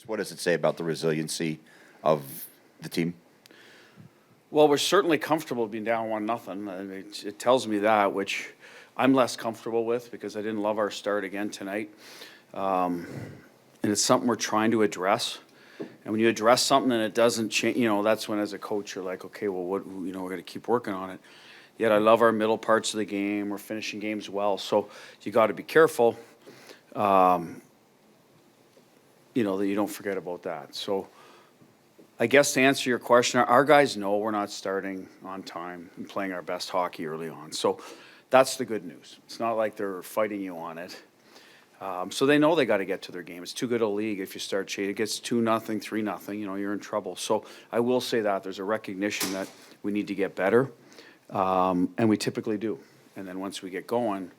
Just what does it say about the resiliency of the team? Well, we're certainly comfortable being down 1-0. I mean, it tells me that, which I'm less comfortable with because I didn't love our start again tonight. And it's something we're trying to address. And when you address something and it doesn't change, that's when as a coach you're like, okay, well, we're going to keep working on it. Yet I love our middle parts of the game. We're finishing games well. So you got to be careful, that you don't forget about that. So I guess to answer your question, our guys know we're not starting on time and playing our best hockey early on. So that's the good news. It's not like they're fighting you on it. So they know they got to get to their game. It's too good a league if you start cheating. It gets 2-0, 3-0, you're in trouble. So I will say that there's a recognition that we need to get better, and we typically do. And then once we get going,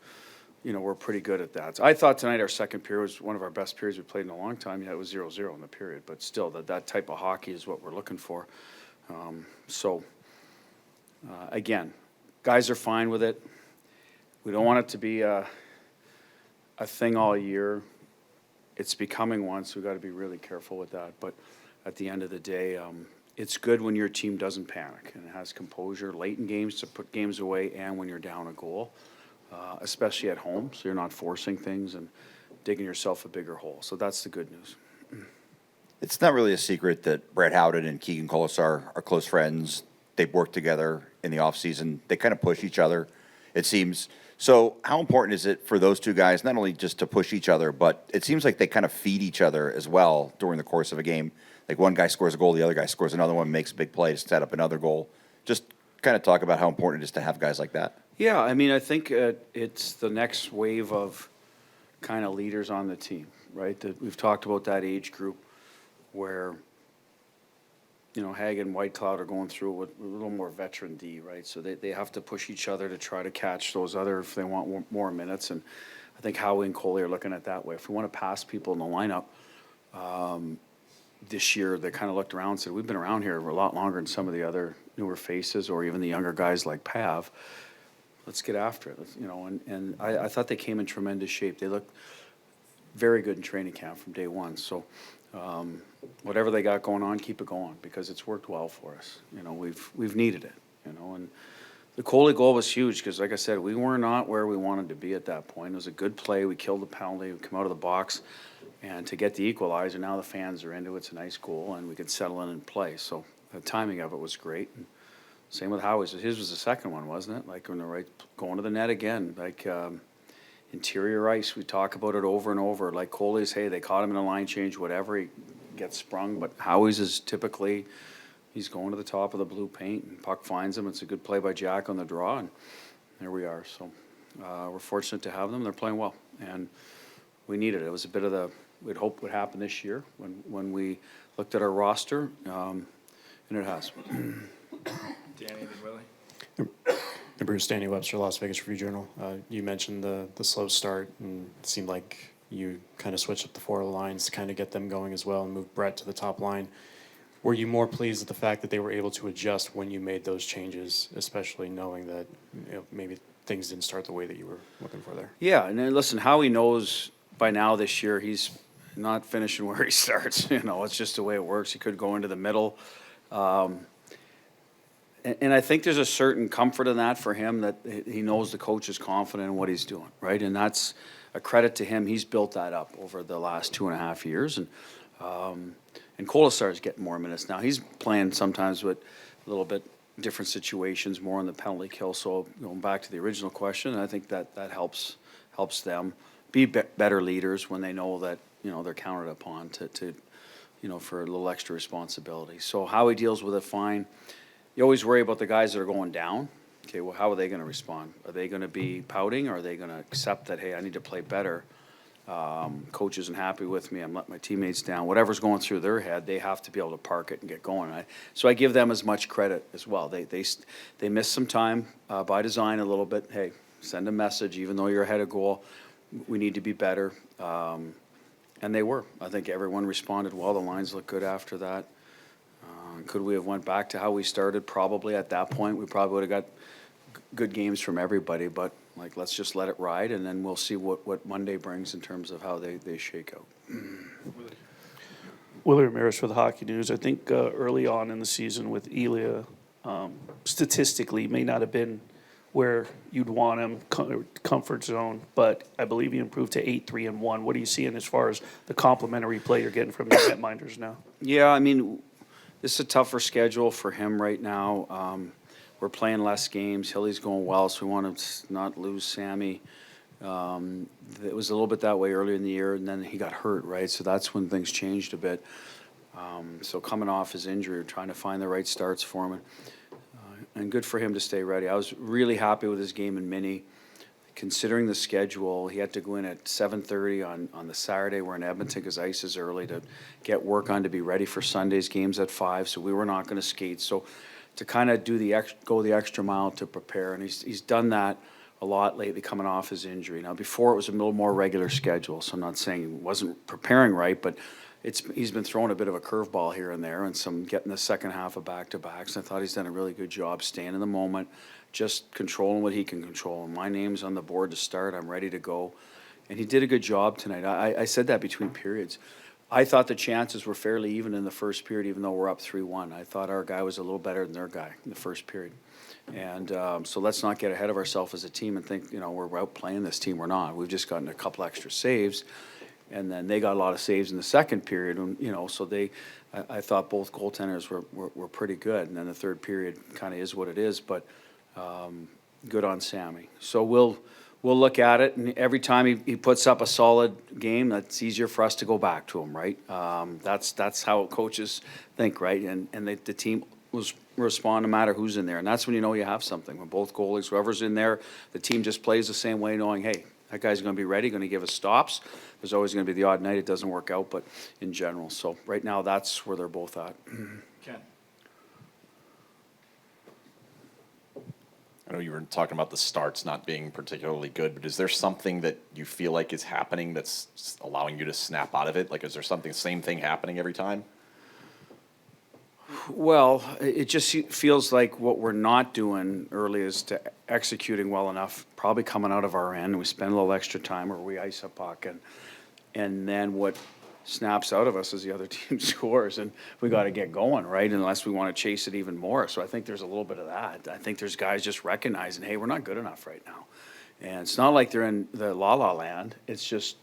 we're pretty good at that. So I thought tonight our second period was one of our best periods we played in a long time. Yeah, it was 0-0 in the period, but still, that type of hockey is what we're looking for. Again, guys are fine with it. We don't want it to be a thing all year. It's becoming one, so we've got to be really careful with that. But at the end of the day, it's good when your team doesn't panic and has composure late in games to put games away and when you're down a goal. Especially at home, so you're not forcing things and digging yourself a bigger hole. So that's the good news. It's not really a secret that Brett Howden and Keegan Colasar are close friends. They've worked together in the offseason. They kind of push each other, it seems. So how important is it for those two guys, not only just to push each other, but it seems like they kind of feed each other as well during the course of a game. Like one guy scores a goal, the other guy scores another one, makes a big play to set up another goal. Just kind of talk about how important it is to have guys like that. Yeah, I mean, I think it's the next wave of kind of leaders on the team, right? We've talked about that age group where, Hag and Whitecloud are going through with a little more veteran D, right? So they have to push each other to try to catch those other if they want more minutes. And I think Howie and Coley are looking at it that way. If we want to pass people in the lineup, this year they kind of looked around and said, we've been around here a lot longer than some of the other newer faces or even the younger guys like Pav. Let's get after it, and I thought they came in tremendous shape. They looked very good in training camp from day one. So whatever they got going on, keep it going because it's worked well for us. We've needed it, and the Coley goal was huge because, like I said, we were not where we wanted to be at that point. It was a good play. We killed the penalty. We come out of the box, and to get the equalizer, now the fans are into it. It's a nice goal, and we could settle in and play. So the timing of it was great. And same with Howie's. His was the second one, wasn't it? Like on the right, going to the net again. Like interior ice, we talk about it over and over. Like Coley's, hey, they caught him in a line change, whatever. He gets sprung. But Howie's is typically, he's going to the top of the blue paint, and puck finds him. It's a good play by Jack on the draw, and there we are. So we're fortunate to have them. They're playing well, and we needed it. It was a bit of we'd hoped would happen this year when we looked at our roster, and it has. Danny and Willie. Bruce, Danny Webster, Las Vegas Review-Journal. You mentioned the slow start, and it seemed like you kind of switched up the four lines to kind of get them going as well and move Brett to the top line. Were you more pleased with the fact that they were able to adjust when you made those changes, especially knowing that maybe things didn't start the way that you were looking for there? Yeah, and then listen, Howie knows by now this year he's not finishing where he starts. It's just the way it works. He could go into the middle. And I think there's a certain comfort in that for him that he knows the coach is confident in what he's doing, right? And that's a credit to him. He's built that up over the last 2.5 years. And Colasar is getting more minutes now. He's playing sometimes with a little bit different situations, more on the penalty kill. So going back to the original question, I think that helps them be better leaders when they know that, they're counted upon to for a little extra responsibility. So how he deals with it, fine. You always worry about the guys that are going down. Okay, well, how are they going to respond? Are they going to be pouting, or are they going to accept that, hey, I need to play better? Coach isn't happy with me. I'm letting my teammates down. Whatever's going through their head, they have to be able to park it and get going. So I give them as much credit as well. They missed some time by design a little bit. Hey, send a message. Even though you're ahead of goal, we need to be better. And they were. I think everyone responded well. The lines looked good after that. Could we have went back to how we started? Probably at that point. We probably would have got good games from everybody, but let's just let it ride, and then we'll see what Monday brings in terms of how they shake out. Willie Ramirez for the Hockey News. I think early on in the season with Elia, statistically may not have been where you'd want him, comfort zone, but I believe he improved to 8-3-1. What are you seeing as far as the complementary play you're getting from the netminders now? Yeah, I mean, this is a tougher schedule for him right now. We're playing less games. Hilly's going well, so we want to not lose Sammy. It was a little bit that way earlier in the year, and then he got hurt, right? So that's when things changed a bit. So coming off his injury, we're trying to find the right starts for him. And good for him to stay ready. I was really happy with his game in Mini. Considering the schedule, he had to go in at 7:30 on the Saturday. We're in Edmonton because ice is early to get work on to be ready for Sunday's games at 5. So we were not going to skate. So to kind of go the extra mile to prepare, and he's done that a lot lately coming off his injury. Now, before it was a little more regular schedule, so I'm not saying he wasn't preparing right, but he's been throwing a bit of a curveball here and there and some getting the second half of back-to-backs. I thought he's done a really good job staying in the moment, just controlling what he can control. And my name's on the board to start. I'm ready to go. And he did a good job tonight. I said that between periods. I thought the chances were fairly even in the first period, even though we're up 3-1. I thought our guy was a little better than their guy in the first period. And so let's not get ahead of ourselves as a team and think, we're out playing this team. We're not. We've just gotten a couple extra saves. And then they got a lot of saves in the second period. And, so I thought both goaltenders were pretty good. And then the third period kind of is what it is. But good on Sammy. So we'll look at it. And every time he puts up a solid game, that's easier for us to go back to him, right? That's how coaches think, right? And the team was respond no matter who's in there. And that's when you know you have something. When both goalies, whoever's in there, the team just plays the same way, knowing, hey, that guy's going to be ready, going to give us stops. There's always going to be the odd night it doesn't work out, but in general. So right now, that's where they're both at. Ken. I know you were talking about the starts not being particularly good, but is there something that you feel like is happening that's allowing you to snap out of it? Like, is there same thing happening every time? Well, it just feels like what we're not doing early is executing well enough, probably coming out of our end. We spend a little extra time or we ice a puck, and then what snaps out of us is the other team scores, and we got to get going, right? Unless we want to chase it even more. So I think there's a little bit of that. I think there's guys just recognizing, hey, we're not good enough right now. And it's not like they're in the la-la land. It's just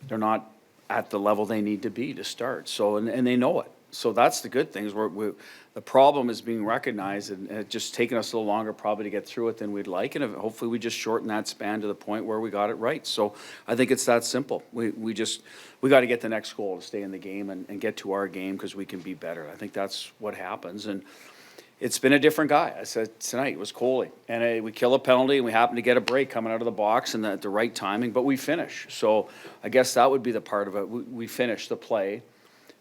they're not at the level they need to be to start. So, and they know it. So that's the good thing is the problem is being recognized, and it's just taking us a little longer probably to get through it than we'd like, and hopefully we just shorten that span to the point where we got it right. So I think it's that simple. We got to get the next goal to stay in the game and get to our game because we can be better. I think that's what happens, and it's been a different guy. I said tonight it was Coley, and we kill a penalty, and we happen to get a break coming out of the box and at the right timing, but we finish. So I guess that would be the part of it. We finish the play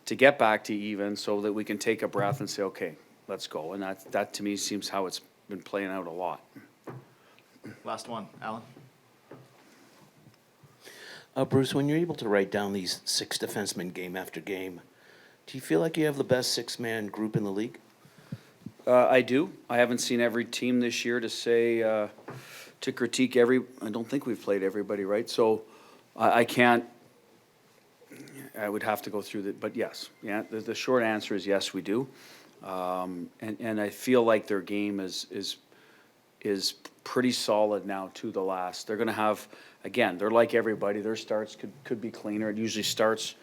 to get back to even so that we can take a breath and say, okay, let's go. And that to me seems how it's been playing out a lot. Last one, Alan. Bruce, when you're able to write down these 6 defensemen game after game, do you feel like you have the best 6-man group in the league? I do. I haven't seen every team this year to say, to critique I don't think we've played everybody, right? So I can't, I would have to go through that, but yes. Yeah, the short answer is yes, we do. And I feel like their game is pretty solid now to the last. They're going to have, again, they're like everybody. Their starts could be cleaner. It usually starts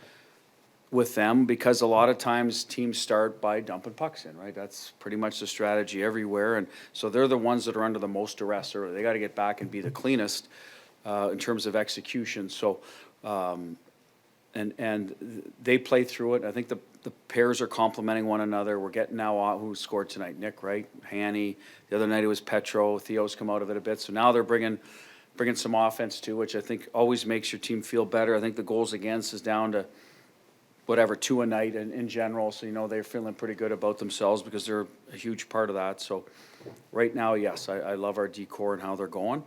with them because a lot of times teams start by dumping pucks in, right? That's pretty much the strategy everywhere. And so they're the ones that are under the most duress early. They got to get back and be the cleanest in terms of execution. So, and they play through it. I think the pairs are complementing one another. We're getting now who scored tonight? Nick, right? Hanny. The other night it was Petro. Theo's come out of it a bit. So now they're bringing some offense too, which I think always makes your team feel better. I think the goals against is down to 2 a night in general. So, they're feeling pretty good about themselves because they're a huge part of that. So right now, yes, I love our decor and how they're going.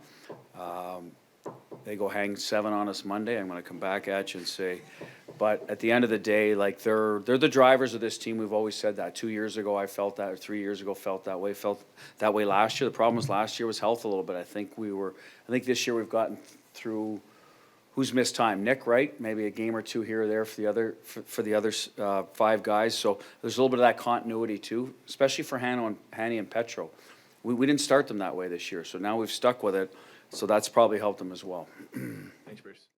They go hang 7 on us Monday. I'm going to come back at you and say, but at the end of the day, like they're the drivers of this team. We've always said that. 2 years ago, I felt that, or 3 years ago, felt that way last year. The problem was last year was health a little bit. I think this year we've gotten through who's missed time. Nick, right? Maybe a game or two here or there for the other 5 guys. So there's a little bit of that continuity too, especially for Hanny and Petro. We didn't start them that way this year, so now we've stuck with it. So that's probably helped them as well. Thanks, Bruce.